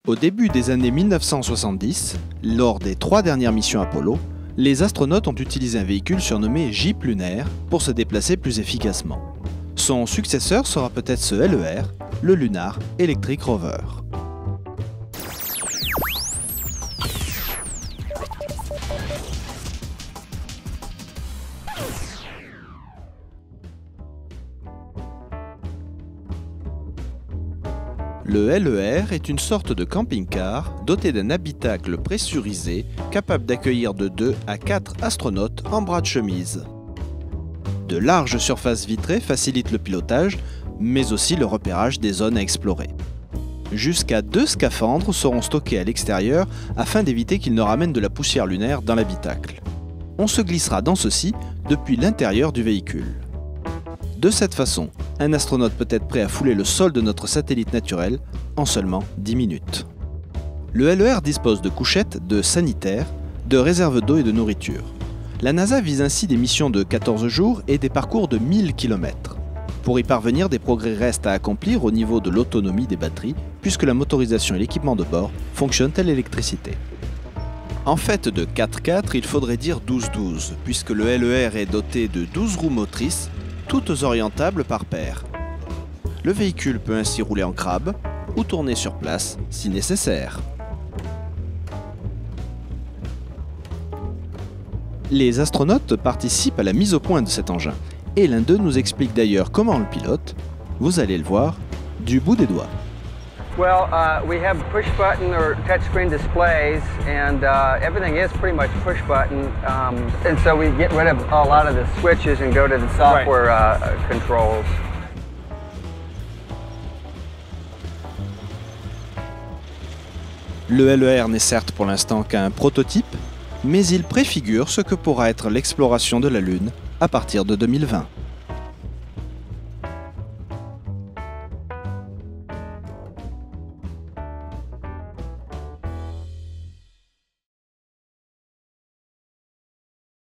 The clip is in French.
Au début des années 1970, lors des 3 dernières missions Apollo, les astronautes ont utilisé un véhicule surnommé Jeep lunaire pour se déplacer plus efficacement. Son successeur sera peut-être ce LER, le Lunar Electric Rover. Le LER est une sorte de camping-car doté d'un habitacle pressurisé capable d'accueillir de 2 à 4 astronautes en bras de chemise. De larges surfaces vitrées facilitent le pilotage, mais aussi le repérage des zones à explorer. Jusqu'à 2 scaphandres seront stockés à l'extérieur afin d'éviter qu'ils ne ramènent de la poussière lunaire dans l'habitacle. On se glissera dans ceux-ci depuis l'intérieur du véhicule. De cette façon, un astronaute peut être prêt à fouler le sol de notre satellite naturel en seulement 10 minutes. Le LER dispose de couchettes, de sanitaires, de réserves d'eau et de nourriture. La NASA vise ainsi des missions de 14 jours et des parcours de 1000 km. Pour y parvenir, des progrès restent à accomplir au niveau de l'autonomie des batteries, puisque la motorisation et l'équipement de bord fonctionnent à l'électricité. En fait de 4x4, il faudrait dire 12-12, puisque le LER est doté de 12 roues motrices, toutes orientables par paire. Le véhicule peut ainsi rouler en crabe ou tourner sur place si nécessaire. Les astronautes participent à la mise au point de cet engin et l'un d'eux nous explique d'ailleurs comment on le pilote. Vous allez le voir du bout des doigts. Well, we have push button or touchscreen displays, and everything is pretty much push button. And so we get rid of a lot of the switches and go to the software controls. Le LER n'est certes pour l'instant qu'un prototype, mais il préfigure ce que pourra être l'exploration de la Lune à partir de 2020.